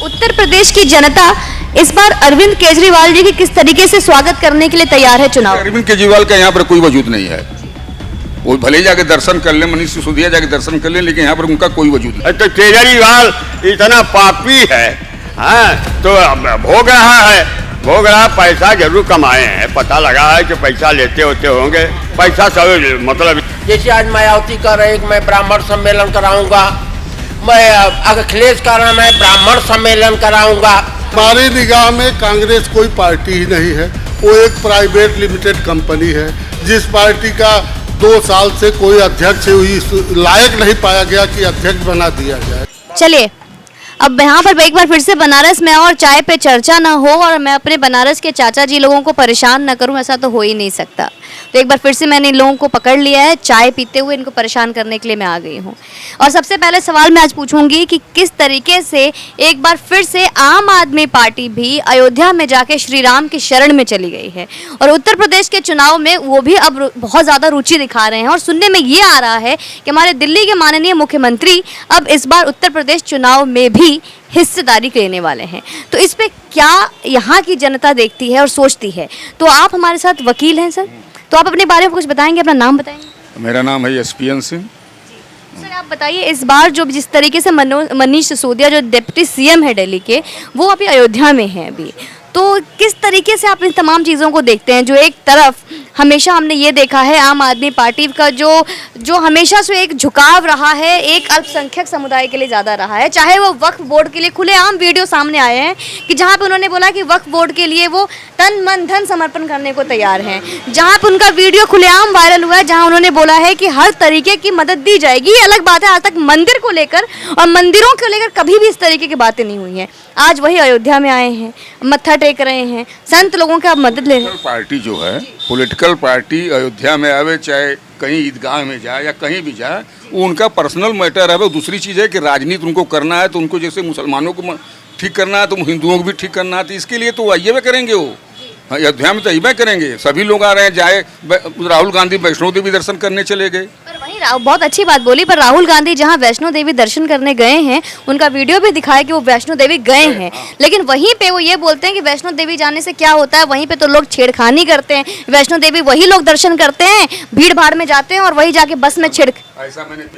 उत्तर प्रदेश की जनता इस बार अरविंद केजरीवाल जी की किस तरीके से स्वागत करने के लिए तैयार है चुनाव? अरविंद केजरीवाल का यहाँ पर कोई वजूद नहीं है। वो भले ही जाके दर्शन कर ले, मनीष सिसोदिया जाके दर्शन कर ले, लेकिन यहाँ पर उनका कोई वजूद नहीं। तो केजरीवाल इतना पापी है, हाँ, तो भोग रहा पैसा जरूर कमाए हैं। पता लगा है कि पैसा लेते होते होंगे, पैसा सब मतलब। जैसे आज मायावती कह रहे हैं कि मैं ब्राह्मण सम्मेलन कराऊंगा, मैं अखिलेश कह रहा है मैं ब्राह्मण सम्मेलन कराऊंगा। हमारी निगाह में कांग्रेस कोई पार्टी ही नहीं है, वो एक प्राइवेट लिमिटेड कंपनी है जिस पार्टी का 2 साल से कोई अध्यक्ष लायक नहीं पाया गया कि अध्यक्ष बना दिया जाए। चलिए अब यहाँ पर एक बार फिर से बनारस में और चाय पे चर्चा ना हो और मैं अपने बनारस के चाचा जी लोगों को परेशान ना करूँ, ऐसा तो हो ही नहीं सकता। तो एक बार फिर से मैंने इन लोगों को पकड़ लिया है, चाय पीते हुए इनको परेशान करने के लिए मैं आ गई हूँ। और सबसे पहले सवाल मैं आज पूछूंगी कि किस तरीके से एक बार फिर से आम आदमी पार्टी भी अयोध्या में जाके श्री राम की शरण में चली गई है और उत्तर प्रदेश के चुनाव में वो भी अब बहुत ज़्यादा रुचि दिखा रहे हैं। और सुनने में ये आ रहा है कि हमारे दिल्ली के माननीय मुख्यमंत्री अब इस बार उत्तर प्रदेश चुनाव में भी हिस्सेदारी लेने वाले हैं। तो इस पे क्या यहाँ की जनता देखती है और सोचती है? तो आप हमारे साथ वकील हैं सर, तो आप अपने बारे में कुछ बताएंगे, अपना नाम बताएंगे? मेरा नाम है SPN सिंह। सर आप बताइए, इस बार जो जिस तरीके से मनीष सिसोदिया जो डिप्टी CM है दिल्ली के, वो अभी अयोध्या में हैं अभी, तो किस तरीके से आप इन तमाम चीज़ों को देखते हैं? जो एक तरफ हमेशा हमने ये देखा है आम आदमी पार्टी का जो हमेशा से एक झुकाव रहा है, एक अल्पसंख्यक समुदाय के लिए ज़्यादा रहा है, चाहे वो वक्फ बोर्ड के लिए खुलेआम वीडियो सामने आए हैं कि जहाँ पे उन्होंने बोला कि वक्फ बोर्ड के लिए वो तन मन धन समर्पण करने को तैयार हैं, जहाँ पे उनका वीडियो खुलेआम वायरल हुआ है, जहाँ उन्होंने बोला है कि हर तरीके की मदद दी जाएगी। ये अलग बात है, आज तक मंदिर को लेकर और मंदिरों को लेकर कभी भी इस तरीके की बातें नहीं हुई हैं। आज वही अयोध्या में आए हैं, मत्था टेक रहे हैं, संत लोगों की आप मदद ले रहे हैं। पार्टी जो है, पॉलिटिकल पार्टी अयोध्या में आवे, चाहे कहीं ईदगाह में जाए या कहीं भी जाए, वो उनका पर्सनल मैटर है। वो दूसरी चीज़ है कि राजनीति उनको करना है, तो उनको जैसे मुसलमानों को ठीक करना है तो हिंदुओं को भी ठीक करना है, तो इसके लिए तो आइए करेंगे। वो अयोध्या में तो अइबे करेंगे, सभी लोग आ रहे हैं। जाए राहुल गांधी वैष्णो देवी दर्शन करने चले गए। पर वहीं बहुत अच्छी बात बोली, पर राहुल गांधी जहां वैष्णो देवी दर्शन करने गए हैं, उनका वीडियो भी दिखाया कि वो वैष्णो देवी गए हैं, लेकिन वहीं पे वो ये बोलते हैं कि वैष्णो देवी जाने से क्या होता है, वहीं पे तो लोग छेड़खानी करते हैं। वैष्णो देवी वही लोग दर्शन करते हैं, भीड़ भाड़ में जाते हैं और वही जाके बस में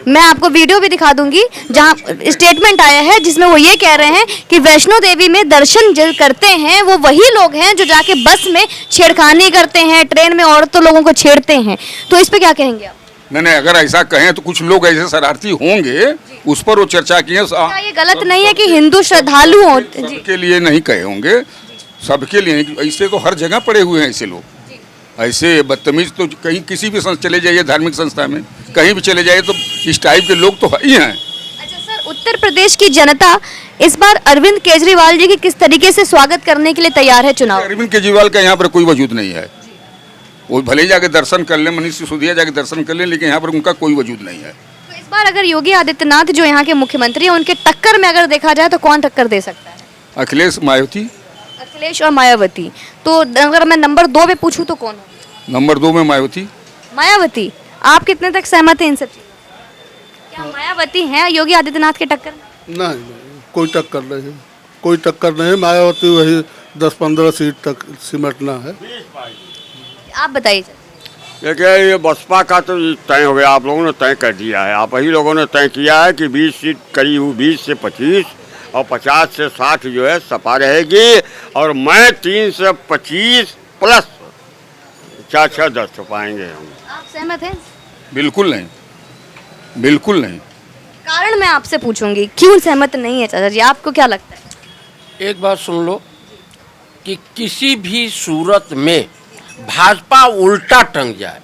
मैं आपको वीडियो भी दिखा दूंगी जहाँ स्टेटमेंट आया है जिसमें वो ये कह रहे हैं कि वैष्णो देवी में दर्शन जो करते हैं वो वही लोग हैं जो जाके बस में छेड़खानी करते हैं, ट्रेन में औरतों लोगों को छेड़ते हैं। तो इस पे क्या कहेंगे आप? नहीं, अगर ऐसा कहें तो कुछ लोग ऐसे शरारती होंगे, उस पर वो चर्चा की है। क्या ये गलत नहीं है कि हिंदू श्रद्धालु हों? सबके लिए नहीं कहे होंगे, सबके लिए। ऐसे तो हर जगह पड़े हुए हैं ऐसे लोग, ऐसे बदतमीज तो कहीं किसी भी चले जाइए, धार्मिक संस्था में कहीं भी चले जाइए तो इस टाइप के लोग तो ही हैं। अच्छा सर, उत्तर प्रदेश की जनता इस बार अरविंद केजरीवाल जी की किस तरीके से स्वागत करने के लिए तैयार है चुनाव? अरविंद केजरीवाल का यहाँ पर कोई वजूद नहीं है। वो भले ही जाके दर्शन कर ले, मनीष सिसोदिया जाके दर्शन कर ले, लेकिन यहाँ पर उनका कोई वजूद नहीं है। तो इस बार अगर योगी आदित्यनाथ जो यहाँ के मुख्यमंत्री हैं, उनके टक्कर में अगर देखा जाए तो कौन टक्कर दे सकता है? अखिलेश और मायावती। तो अगर मैं नंबर 2 पे पूछूं तो कौन हो? नंबर 2 में मायावती। आप कितने तक सहमत हैं इनसे? क्या मायावती हैं योगी आदित्यनाथ के टक्कर में? नहीं, कोई टक्कर नहीं। मायावती वही 10-15 सीट तक सिमटना है। आप बताइए। देखिए, ये बसपा का तो तय हो गया, आप लोगों ने तय कर दिया है। आप ही लोगों ने तय किया है कि 20 सीट करीब 20 से 25 और 50 से 60 जो है सपा रहेगी, और मैं 3 से 25 प्लस 4-6-10 तो पाएंगे हम। आप सहमत हैं? बिल्कुल नहीं। कारण मैं आपसे पूछूंगी, क्यों सहमत नहीं है चाचा जी, आपको क्या लगता है? एक बात सुन लो कि किसी भी सूरत में भाजपा उल्टा टंग जाए,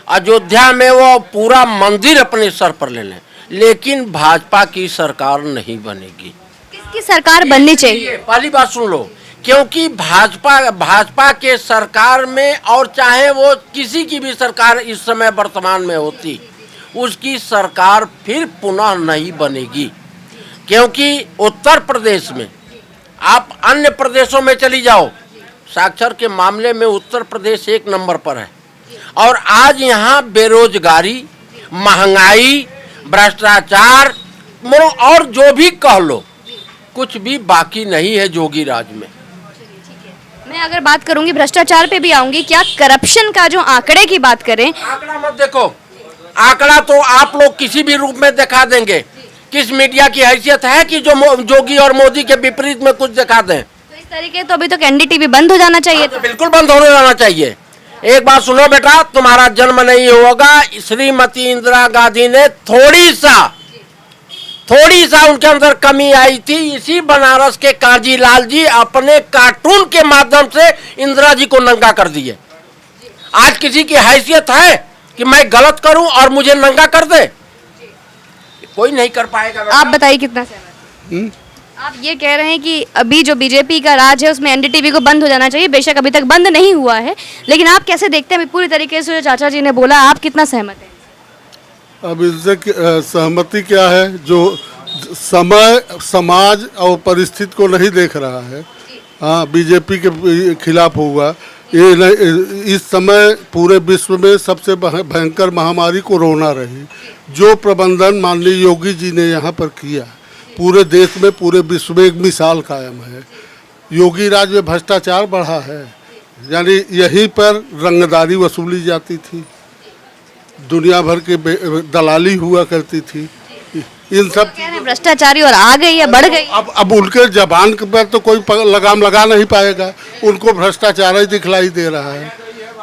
अयोध्या में वो पूरा मंदिर अपने सर पर ले लें, लेकिन भाजपा की सरकार नहीं बनेगी। किसकी सरकार बननी चाहिए? पहली बात सुन लो, क्योंकि भाजपा के सरकार में, और चाहे वो किसी की भी सरकार इस समय वर्तमान में होती, उसकी सरकार फिर पुनः नहीं बनेगी। क्योंकि उत्तर प्रदेश में, आप अन्य प्रदेशों में चली जाओ, साक्षर के मामले में उत्तर प्रदेश 1 नंबर पर है, और आज यहाँ बेरोजगारी, महंगाई, भ्रष्टाचार और जो भी कह लो, कुछ भी बाकी नहीं है जोगी राज में। मैं अगर बात करूंगी भ्रष्टाचार पे भी आऊंगी, क्या करप्शन का जो आंकड़े की बात करें, आंकड़ा मत देखो, आंकड़ा तो आप लोग किसी भी रूप में दिखा देंगे। किस मीडिया की हैसियत है कि जो जोगी और मोदी के विपरीत में कुछ दिखा दें? तो इस तरीके तो अभी तो एनडीटीवी बंद हो जाना चाहिए था। बिल्कुल बंद होने जाना चाहिए। एक बात सुनो बेटा, तुम्हारा जन्म नहीं होगा, श्रीमती इंदिरा गांधी ने थोड़ी सा उनके अंदर कमी आई थी। इसी बनारस के काजीलाल जी अपने कार्टून के माध्यम से इंदिरा जी को नंगा कर दिए। आज किसी की हैसियत है कि मैं गलत करूं और मुझे नंगा कर दे? कोई नहीं कर पाएगा। आप बताइए कितना सहमत हैं? आप ये कह रहे हैं कि अभी जो बीजेपी का राज है उसमें एनडीटीवी को बंद हो जाना चाहिए, बेशक अभी तक बंद नहीं हुआ है, लेकिन आप कैसे देखते हैं पूरी तरीके से जो चाचा जी ने बोला, आप कितना सहमत हैं? अब इससे सहमति क्या है, जो समय समाज और परिस्थिति को नहीं देख रहा है, हाँ बीजेपी के खिलाफ होगा। ये इस समय पूरे विश्व में सबसे भयंकर महामारी कोरोना रही, जो प्रबंधन माननीय योगी जी ने यहाँ पर किया, पूरे देश में पूरे विश्व में एक मिसाल कायम है। योगी राज में भ्रष्टाचार बढ़ा है, यानी यहीं पर रंगदारी वसूली जाती थी, दुनिया भर के दलाली हुआ करती थी। इन सब कह रहे हैं भ्रष्टाचारी और आ गई है, बढ़ गई। अब उनके जबान पर तो कोई लगाम लगा नहीं पाएगा, उनको भ्रष्टाचार ही दिखलाई दे रहा है।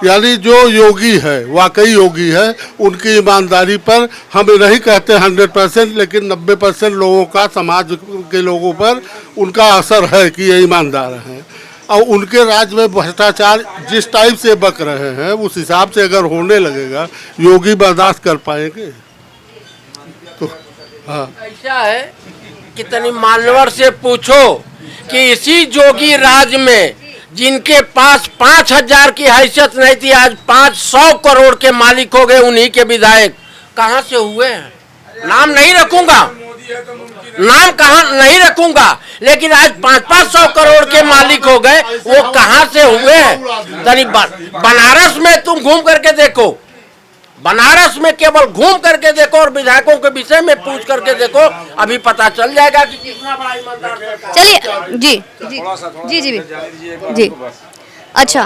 यानी जो योगी है, वाकई योगी है, उनकी ईमानदारी पर हम नहीं कहते 100%, लेकिन 90% लोगों का, समाज के लोगों पर उनका असर है कि ये ईमानदार हैं। और उनके राज्य में भ्रष्टाचार जिस टाइप से बक रहे हैं, उस हिसाब से अगर होने लगेगा, योगी बर्दाश्त कर पाएंगे? तो हाँ, ऐसा है कि तनी मान्यवर से पूछो कि इसी जोगी राज में जिनके पास 5000 की हैसियत नहीं थी, आज 500 करोड़ के मालिक हो गए, उन्हीं के विधायक कहाँ से हुए हैं? नाम नहीं रखूंगा, नाम कहाँ नहीं रखूंगा, लेकिन आज 500 करोड़ के मालिक हो गए, वो कहाँ से हुए हैं? तनी बनारस में तुम घूम करके देखो, बनारस में केवल घूम करके देखो और विधायकों के विषय में पूछ करके देखो, अभी पता चल जाएगा कि कितना बड़ा ईमानदार सरकार। चलिए जी जी जी जी जी अच्छा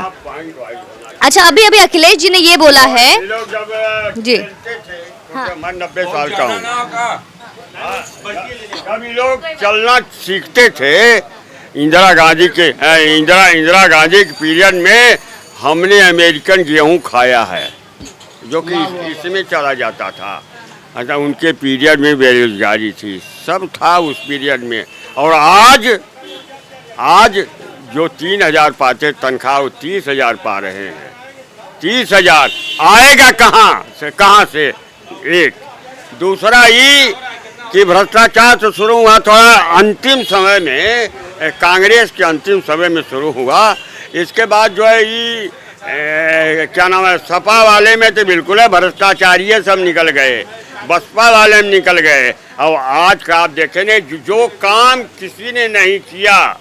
अभी अभी अखिलेश जी ने ये बोला है जी, हाँ। मैं 90 साल का हूँ। जब ये लोग चलना सीखते थे इंदिरा गांधी के पीरियड में, हमने अमेरिकन गेहूं खाया है जो कि इसमें चला जाता था। अच्छा, उनके पीरियड में बेरोजगारी थी, सब था उस पीरियड में। और आज जो 3000 पाते तनख्वाह, वो 30,000 पा रहे हैं। 30,000 आएगा कहाँ से? एक दूसरा ये कि भ्रष्टाचार तो शुरू हुआ थोड़ा अंतिम समय में, कांग्रेस के अंतिम समय में शुरू हुआ। इसके बाद जो है ये क्या नाम है, सपा वाले में तो बिल्कुल है भ्रष्टाचारी सब निकल गए, बसपा वाले में निकल गए। और आज का आप देखें ना, जो काम किसी ने नहीं किया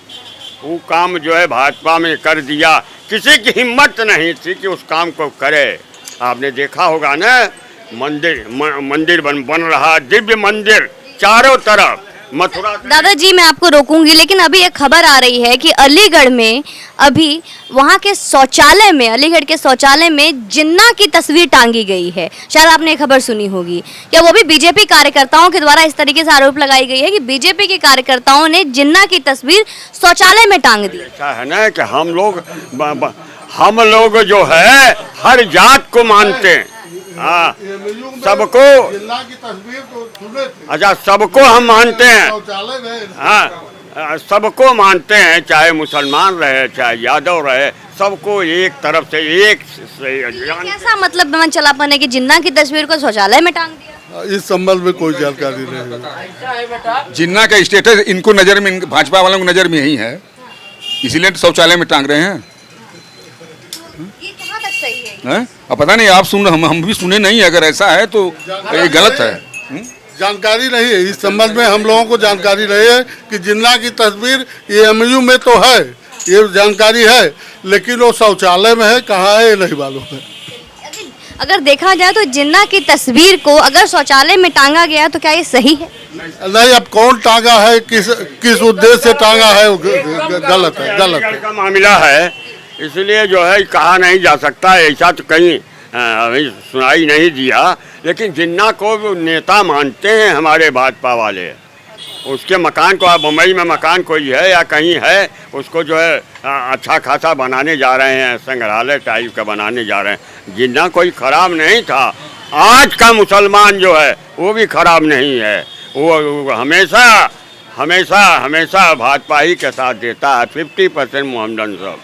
वो काम जो है भाजपा में कर दिया। किसी की हिम्मत नहीं थी कि उस काम को करे। आपने देखा होगा ना, मंदिर बन रहा, दिव्य मंदिर चारों तरफ, मथुरा। दादाजी मैं आपको रोकूंगी, लेकिन अभी एक खबर आ रही है कि अलीगढ़ में अभी वहाँ के शौचालय में, अलीगढ़ के शौचालय में जिन्ना की तस्वीर टांगी गई है। शायद आपने खबर सुनी होगी, क्या वो भी बीजेपी कार्यकर्ताओं के द्वारा इस तरीके से आरोप लगाई गई है कि बीजेपी के कार्यकर्ताओं ने जिन्ना की तस्वीर शौचालय में टांग दी। ऐसा है ना कि हम लोग जो है हर जात को मानते हैं, हाँ, सबको। अच्छा, सबको हम मानते हैं, हाँ, सबको मानते हैं, चाहे मुसलमान रहे चाहे यादव रहे, सबको एक तरफ से एक। कैसा मतलब मन चला पाने की जिन्ना की तस्वीर को शौचालय में टांग दिया? इस संबंध में कोई जानकारी नहीं है। जिन्ना का स्टेटस इनको नज़र में, भाजपा वालों को नज़र में यही है, इसीलिए शौचालय में टांग रहे हैं। ये कहाँ तक सही है? अब पता नहीं, आप सुन, हम भी सुने नहीं। अगर ऐसा है तो ये गलत है। जानकारी नहीं है इस संबंध में, हम लोगों को जानकारी नहीं है कि जिन्ना की तस्वीर एएमयू में तो है, ये जानकारी है, लेकिन वो शौचालय में है, कहाँ है ये नहीं मालूम है। अगर देखा जाए तो जिन्ना की तस्वीर को अगर शौचालय में टांगा गया तो क्या ये सही है? नहीं, अब कौन टांगा है, किस उद्देश्य से टांगा है, वो गलत है, गलत है। का मामला है, इसलिए जो है कहा नहीं जा सकता। ऐसा तो कहीं अभी सुनाई नहीं दिया, लेकिन जिन्ना को वो नेता मानते हैं हमारे भाजपा वाले, उसके मकान को, अब मुंबई में मकान कोई है या कहीं है, उसको जो है अच्छा खासा बनाने जा रहे हैं, संग्रहालय टाइप का बनाने जा रहे हैं। जिन्ना कोई खराब नहीं था, आज का मुसलमान जो है वो भी खराब नहीं है। वो हमेशा हमेशा हमेशा भाजपा ही के साथ देता है। 50% मोहम्मदन साहब,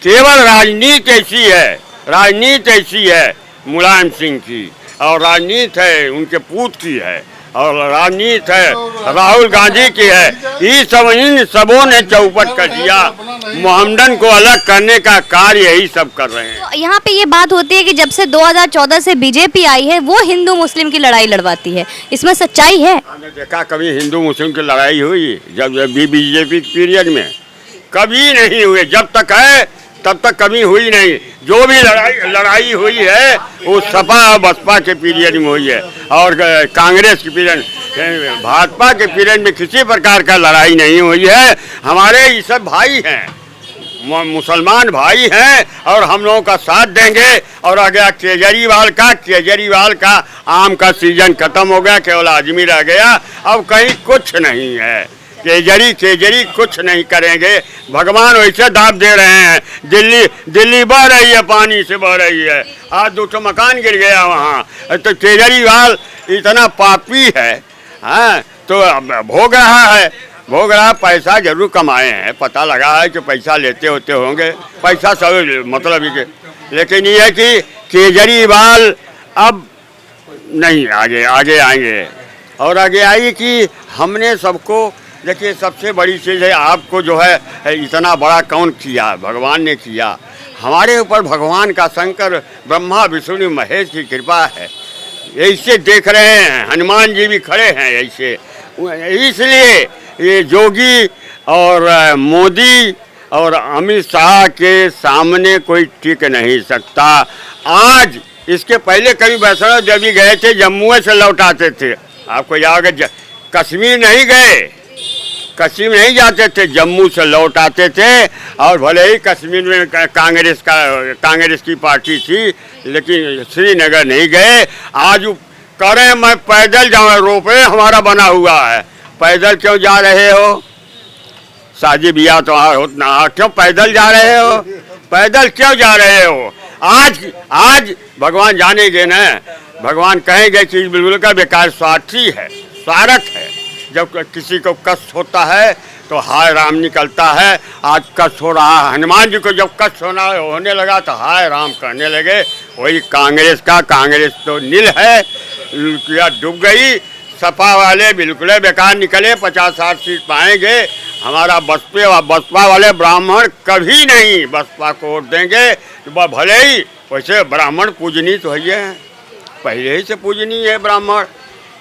केवल राजनीति ऐसी है, राजनीति ऐसी है मुलायम सिंह की, और राजनीति है उनके पूत की है, और राजनीति है राहुल गांधी की है। ये सब इन सबों ने चौपट कर दिया। मोहम्मदन को अलग करने का कार्य यही सब कर रहे हैं। तो यहाँ पे ये बात होती है कि जब से 2014 से बीजेपी आई है वो हिंदू मुस्लिम की लड़ाई लड़वाती है, इसमें सच्चाई है? आपने देखा कभी हिंदू मुस्लिम की लड़ाई हुई? जब बीजेपी पीरियड में कभी नहीं हुए। जब तक है तब तक कभी हुई नहीं। जो भी लड़ाई हुई है वो सपा और बसपा के पीरियड में हुई है, और कांग्रेस के पीरियड, भाजपा के पीरियड में किसी प्रकार का लड़ाई नहीं हुई है। हमारे ये सब भाई हैं, मुसलमान भाई हैं, और हम लोगों का साथ देंगे। और आ गया केजरीवाल का आम का सीजन खत्म हो गया, केवल आदमी रह गया, अब कहीं कुछ नहीं है। केजरी कुछ नहीं करेंगे। भगवान वैसे दाब दे रहे हैं। दिल्ली बह रही है, पानी से बह रही है। आज 2 मकान गिर गया वहाँ। तो केजरीवाल इतना पापी है, हाँ, तो भोग रहा पैसा जरूर कमाए हैं। पता लगा है कि पैसा लेते होते होंगे, पैसा सब मतलब ही के। लेकिन ये है कि केजरीवाल अब नहीं आगे आएंगे, और आगे आई कि हमने सबको, देखिए सबसे बड़ी चीज़ है, आपको जो है इतना बड़ा कौन किया? भगवान ने किया। हमारे ऊपर भगवान का, शंकर ब्रह्मा विष्णु महेश की कृपा है। ऐसे देख रहे हैं, हनुमान जी भी खड़े हैं ऐसे। इसलिए ये योगी और मोदी और अमित शाह के सामने कोई टिक नहीं सकता। आज इसके पहले कभी वैष्णो देवी गए थे, जम्मू से लौटाते थे। आपको याद, कश्मीर नहीं गए, कश्मीर नहीं जाते थे, जम्मू से लौट आते थे। और भले ही कश्मीर में कांग्रेस की पार्टी थी, लेकिन श्रीनगर नहीं गए। आज कह रहे हैं मैं पैदल जाऊँ, रोपवे हमारा बना हुआ है, पैदल क्यों जा रहे हो? शादी ब्याह तो होता, क्यों पैदल जा रहे हो? पैदल क्यों जा रहे हो? आज भगवान जानेंगे न, भगवान कहेंगे कि बिल्कुल का बेकार स्वार्थी है, स्वार्थ है। जब किसी को कष्ट होता है तो हाय राम निकलता है। आज कष्ट हो रहा है, हनुमान जी को जब कष्ट होने लगा तो हाय राम करने लगे। वही कांग्रेस तो नील है, डूब गई। सपा वाले बिल्कुल बेकार निकले, 50-60 सीट पाएंगे। हमारा बसपा वाले ब्राह्मण कभी नहीं बसपा को वोट देंगे। भले ही वैसे ब्राह्मण पूजनीय तो है, पहले ही से पूजनीय है ब्राह्मण।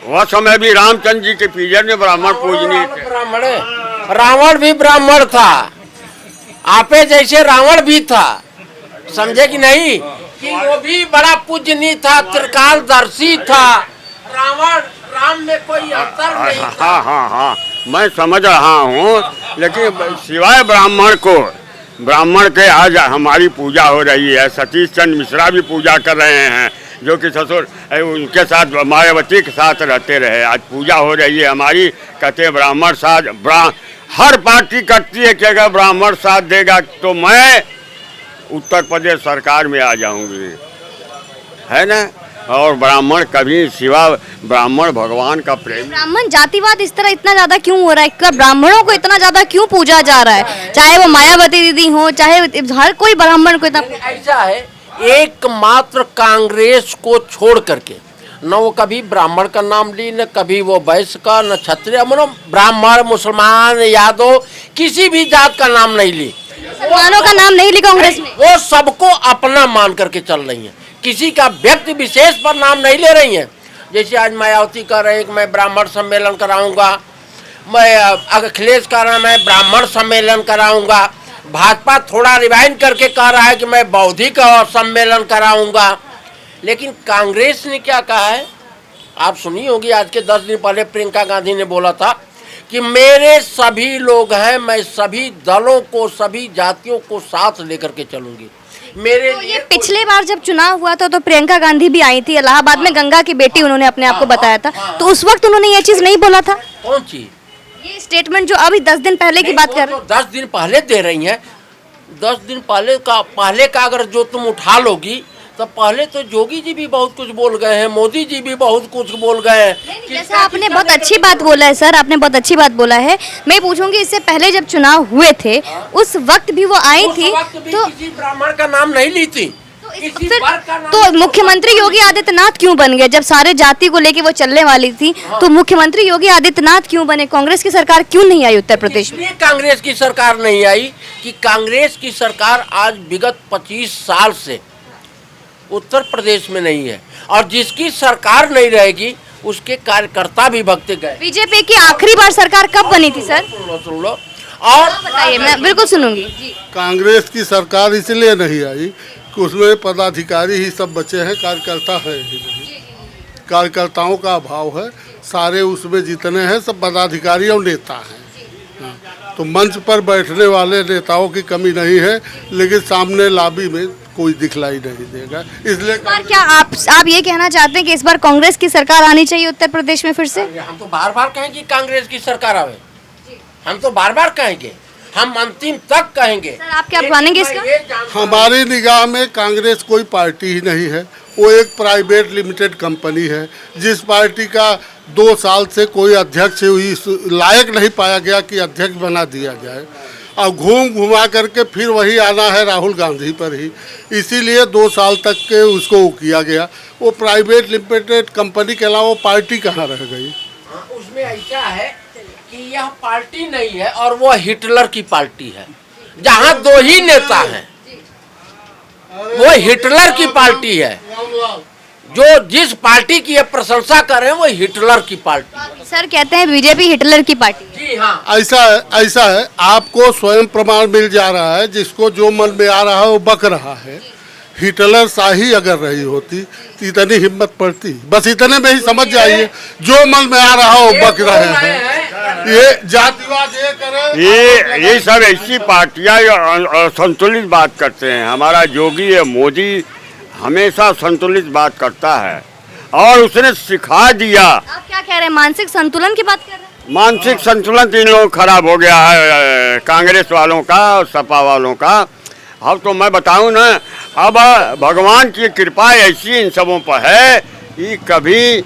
वह समय भी रामचंद्र जी के पीरियड में ब्राह्मण पूजनीय थे। ब्राह्मण, रावण भी ब्राह्मण था, आपे जैसे रावण भी था, समझे कि नहीं? कि वो भी बड़ा पूजनीय था, त्रिकालदर्शी था। राम में कोई अंतर नहीं था। हाँ, मैं समझ रहा हूँ, लेकिन सिवाय ब्राह्मण के आज हमारी पूजा हो रही है। सतीश चंद्र मिश्रा भी पूजा कर रहे हैं, जो कि ससुर उनके साथ मायावती के साथ रहते रहे। आज पूजा हो रही है हमारी। कहते हैं ब्राह्मण साथ, हर पार्टी करती है कि अगर ब्राह्मण साथ देगा तो मैं उत्तर प्रदेश सरकार में आ जाऊंगी, है ना। और ब्राह्मण कभी सिवा ब्राह्मण भगवान का प्रेम। ब्राह्मण जातिवाद इस तरह इतना ज्यादा क्यों हो रहा है? ब्राह्मणों को इतना ज्यादा क्यों पूजा जा रहा है? चाहे वो मायावती दीदी हो, चाहे हर कोई ब्राह्मण को इतना। ऐसा है, एकमात्र कांग्रेस को छोड़ करके न वो कभी ब्राह्मण का नाम ली, न कभी वो वैश्य का, न क्षत्रिय, मतलब ब्राह्मण, मुसलमान, यादव, किसी भी जात का नाम नहीं ली। मुसलमानों का नाम नहीं ली कांग्रेस में। वो सबको अपना मान करके चल रही हैं, किसी का व्यक्ति विशेष पर नाम नहीं ले रही हैं। जैसे आज मायावती कह रहे हैं कि मैं ब्राह्मण सम्मेलन कराऊंगा, मैं अखिलेश कह रहा है मैं ब्राह्मण सम्मेलन कराऊंगा, भाजपा थोड़ा रिवाइंड करके कह रहा है कि मैं बौद्धिक सम्मेलन कराऊंगा। लेकिन कांग्रेस ने क्या कहा है, आप सुनी होगी, आज के 10 दिन पहले प्रियंका गांधी ने बोला था कि मेरे सभी लोग हैं, मैं सभी दलों को, सभी जातियों को साथ लेकर के चलूंगी। मेरे तो ये पिछले बार जब चुनाव हुआ था तो प्रियंका गांधी भी आई थी इलाहाबाद में, गंगा की बेटी उन्होंने अपने आप को बताया था, तो उस वक्त उन्होंने ये चीज नहीं बोला था? कौन चीज? ये स्टेटमेंट जो अभी 10 दिन पहले की बात कर रहे हैं। 10 दिन पहले दे रही हैं। 10 दिन पहले का अगर जो तुम उठा लोगी तो पहले तो जोगी जी भी बहुत कुछ बोल गए हैं, मोदी जी भी बहुत कुछ बोल गए हैं। जैसा आपने बहुत अच्छी बात बोला है सर, आपने बहुत अच्छी बात बोला है। मैं पूछूंगी इससे पहले जब चुनाव हुए थे उस वक्त भी वो आई थी तो किसी ब्राह्मण का नाम नहीं ली थी, तो मुख्यमंत्री योगी आदित्यनाथ क्यों बन गए? जब सारे जाति को लेके वो चलने वाली थी तो मुख्यमंत्री योगी आदित्यनाथ क्यों बने? कांग्रेस की सरकार क्यों नहीं आई उत्तर प्रदेश में? कांग्रेस की सरकार नहीं आई कि कांग्रेस की सरकार आज विगत 25 साल से उत्तर प्रदेश में नहीं है, और जिसकी सरकार नहीं रहेगी उसके कार्यकर्ता भी भगते गए। बीजेपी की आखिरी बार सरकार कब बनी थी सर? सुन लो और बताइए, मैं बिल्कुल सुनूंगी जी। कांग्रेस की सरकार इसलिए नहीं आई कि उसमें पदाधिकारी ही सब बचे हैं, कार्यकर्ता है ही नहीं। कार्यकर्ताओं का अभाव है, सारे उसमें जितने हैं सब पदाधिकारी और नेता हैं। हाँ, तो मंच पर बैठने वाले नेताओं की कमी नहीं है, लेकिन सामने लॉबी में कोई दिखलाई नहीं देगा। इसलिए इस बार क्या आप ये कहना चाहते हैं कि इस बार कांग्रेस की सरकार आनी चाहिए उत्तर प्रदेश में फिर से? हम तो बार बार कहेंगे कि कांग्रेस की सरकार आवे, हम तो बार बार कहेंगे, हम अंतिम तक कहेंगे। सर आप क्या मानेंगे इसका? हमारी निगाह में कांग्रेस कोई पार्टी ही नहीं है, वो एक प्राइवेट लिमिटेड कंपनी है, जिस पार्टी का 2 साल से कोई अध्यक्ष इस लायक नहीं पाया गया कि अध्यक्ष बना दिया जाए। अब घूम घुमा करके फिर वही आना है राहुल गांधी पर ही, इसीलिए 2 साल तक के उसको वो किया गया। वो प्राइवेट लिमिटेड कंपनी के अलावा पार्टी कहाँ रह गई? उसमें ऐसा है कि यह पार्टी नहीं है और वो हिटलर की पार्टी है, जहाँ 2 ही नेता हैं। वो हिटलर की पार्टी है, जो जिस पार्टी की ये प्रशंसा कर रहे हैं वो हिटलर की पार्टी। सर कहते हैं बीजेपी हिटलर की पार्टी। जी हाँ, ऐसा है, आपको स्वयं प्रमाण मिल जा रहा है, जिसको जो मन में आ रहा है वो बक रहा है। हिटलर शाही अगर रही होती तो इतनी हिम्मत पड़ती? बस इतने में ही समझ जाइए, जो मन में आ रहा हो बक रहे हैं। ये जातिवाद ये करे, ये सब ऐसी पार्टियां संतुलित बात करते हैं। हमारा योगी है, मोदी हमेशा संतुलित बात करता है और उसने सिखा दिया। आप क्या कह रहे हैं, मानसिक संतुलन की बात कर रहे हैं? मानसिक संतुलन 3 लोग खराब हो गया है, कांग्रेस वालों का और सपा वालों का। अब तो मैं बताऊं ना, अब भगवान की कृपा ऐसी इन सबों पर है कि कभी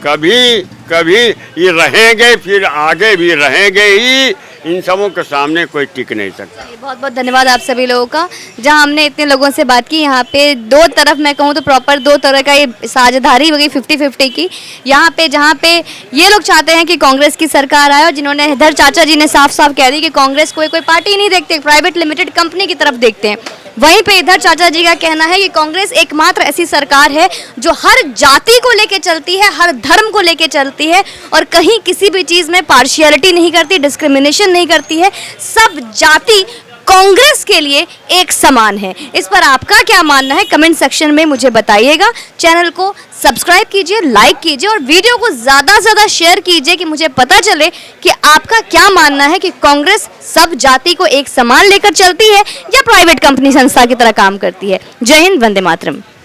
कभी कभी ये रहेंगे, फिर आगे भी रहेंगे ही। इन सबों के सामने कोई टिक नहीं सकता। बहुत बहुत धन्यवाद आप सभी लोगों का। जहां हमने इतने लोगों से बात की, यहाँ पे 2 तरफ, मैं कहूँ तो प्रॉपर 2 तरह का ये साझेदारी हो गई 50-50 की। यहाँ पे जहाँ पे ये लोग चाहते हैं कि कांग्रेस की सरकार आए, और जिन्होंने इधर चाचा जी ने साफ साफ कह दी कि कांग्रेस कोई पार्टी नहीं देखते, प्राइवेट लिमिटेड कंपनी की तरफ देखते हैं। वहीं पे इधर चाचा जी का कहना है कि कांग्रेस एकमात्र ऐसी सरकार है जो हर जाति को लेके चलती है, हर धर्म को लेके चलती है, और कहीं किसी भी चीज़ में पार्शियलिटी नहीं करती, डिस्क्रिमिनेशन नहीं करती है। सब जाति कांग्रेस के लिए एक समान है। इस पर आपका क्या मानना है कमेंट सेक्शन में मुझे बताइएगा। चैनल को सब्सक्राइब कीजिए, लाइक कीजिए और वीडियो को ज़्यादा से ज़्यादा शेयर कीजिए कि मुझे पता चले कि आपका क्या मानना है कि कांग्रेस सब जाति को एक समान लेकर चलती है या प्राइवेट कंपनी संस्था की तरह काम करती है। जय हिंद, वंदे मातरम।